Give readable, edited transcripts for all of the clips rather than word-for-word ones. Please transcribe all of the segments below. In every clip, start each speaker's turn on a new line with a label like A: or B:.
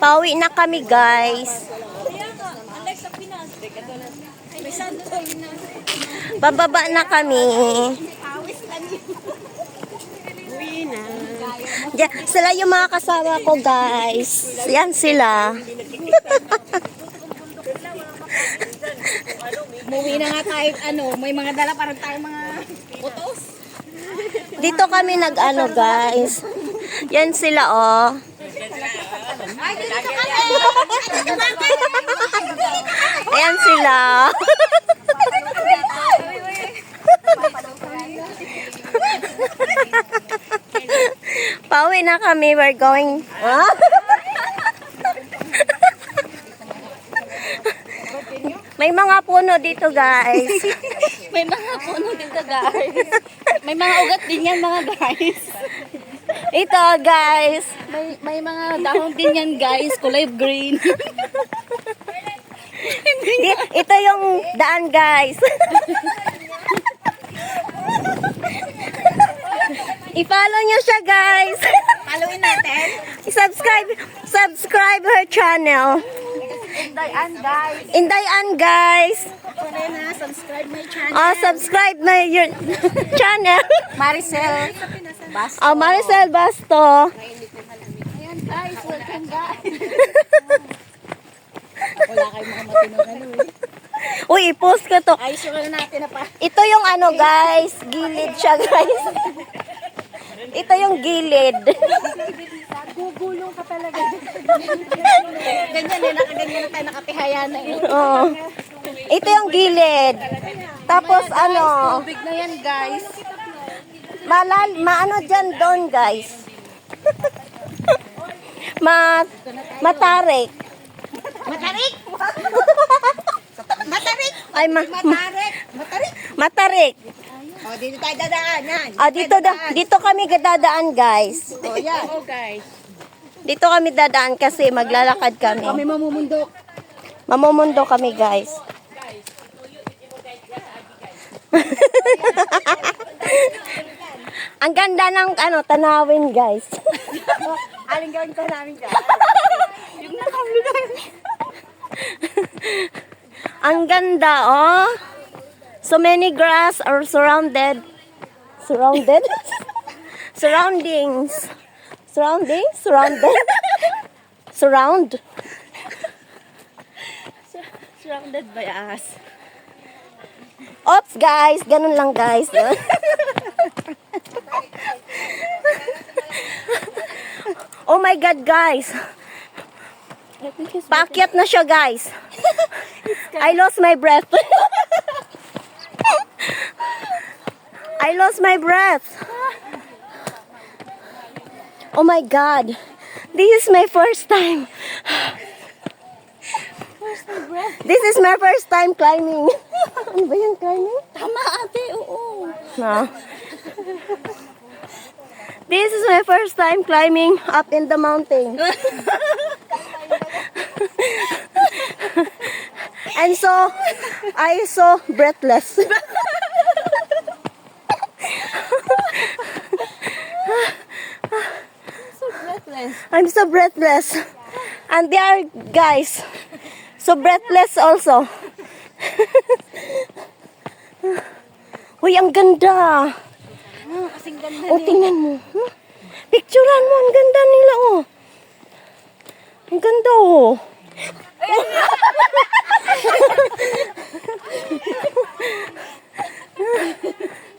A: Pauwi na kami, guys. Bababa na kami. Diyan, sila yung mga kasama ko, guys. Yan sila.
B: Umuwi na nga tayo, may mga dala parang tayo mga putos.
A: Dito kami nag-ano, guys. Yan sila, oh.
B: Ay, dito kami!
A: Ayan sila. Pauwi na kami. We're going... May mga puno dito, guys.
B: May mga puno dito, guys. May mga ugat din yan, mga guys.
A: Ito, guys.
B: May mga dahon din yan, guys. Kulay green.
A: Ito yung daan, guys. I-follow nyo siya, guys.
B: Haluin natin.
A: Subscribe her channel.
B: Indayan, guys.
A: Indayan, guys.
B: Subscribe my channel.
A: Oh, subscribe my channel.
B: Maricel Basto.
A: Oh, Maricel Basto.
B: Ayan, guys. Welcome, guys. Wala kayong mga matinong
A: Uy, i-post ko to.
B: Ayos yung natin na pa.
A: Ito yung ano, guys. Gilid siya, guys. Ito yung gilid.
B: Gugulong ka talaga. Ganyan eh, nakaganyan na tayo, nakatihaya na eh.
A: Oo. Ito yung gilid. Tapos ano,
B: Tubig na yan, guys.
A: maano dyan doon, guys. Matarik.
B: Matarik! Matarik!
A: Ay,
B: Matarik! Matarik!
A: matarik.
B: O, dito tayo dadaan. Yan.
A: Ah, dito kami dadaan, guys.
B: O, yan. O, guys.
A: Dito kami dadaan kasi maglalakad kami.
B: Kami mamumundok.
A: Mamumundo kami, guys. Ang ganda ng tanawin, guys.
B: Aling gawin ko namin dyan. Yung
A: Ang ganda, oh. So many grass are surrounded. Surrounded? Surroundings. Surrounding? Surrounded? Surround?
B: surrounded by us.
A: Oops, guys. Ganun lang, guys. Oh my God, guys. Paakyat na siya, guys. I lost my breath. I lost my breath. Oh my God. This is my first time. This is my first time climbing. Ano ba yung climbing?
B: Tama, ate. Oo.
A: No. This is my first time climbing up in the mountain. And so, I so breathless. I'm so breathless. And they are guys so breathless also. Uy, ang ganda.
B: Kasing ganda
A: O, tingnan mo. Picturean mo. Ang ganda nila, oh. Ang ganda, oh.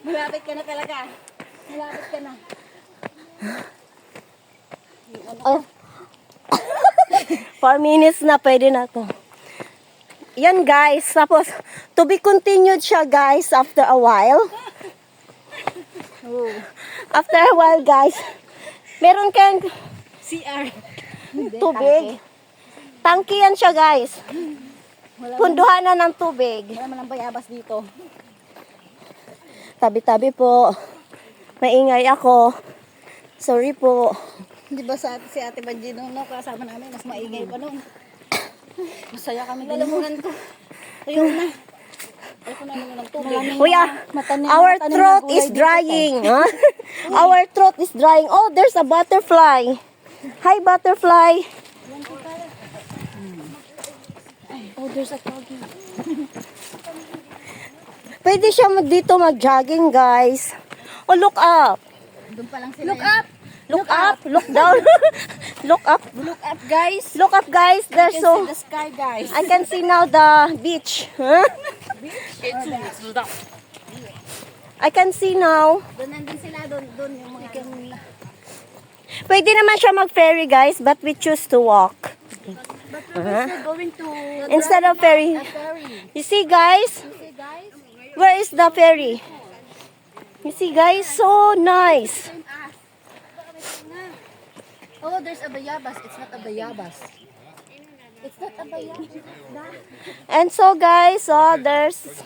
B: Malapit ka na talaga. Malapit ka na.
A: Oh. 4 minutes na, pwede na to. Yan, guys. Tapos, to be continued siya, guys, after a while. After a while, guys. Meron kang
B: CR.
A: tubig. Tangki yan siya, guys. Punduhan na ng tubig.
B: Wala man ang bayabas dito.
A: Tabi-tabi po. Maingay ako. Sorry po.
B: Di ba si Ate Banji nung kasama namin, mas maingay pa nun. Masaya kami. Lalamunan ko. Ayun na. Ayun na naman ng tubig.
A: Kuya, our throat is drying. Huh? Our throat is drying. Oh, there's a butterfly. Hi, butterfly. Oh, there's a doggy. Pwede siya dito mag-jogging, guys. Oh, look up.
B: Doon pa lang sila. Look up!
A: Look up. Look down. Look up.
B: Look up, guys!
A: Look up, guys. There's
B: You can see
A: so...
B: the sky, guys.
A: I can see now the beach. Huh? I can see now.
B: Doon nandun sila, doon yung mga
A: Pwede naman siya mag-ferry, guys, but we choose to walk.
B: But we're still going to
A: Instead of ferry.
B: a ferry.
A: You see, guys?
B: You see, guys?
A: Where is the ferry? You see, guys? So nice.
B: Same as. Oh, there's a bayabas. It's not a bayabas. It's not a bayabas.
A: And so, guys, there's...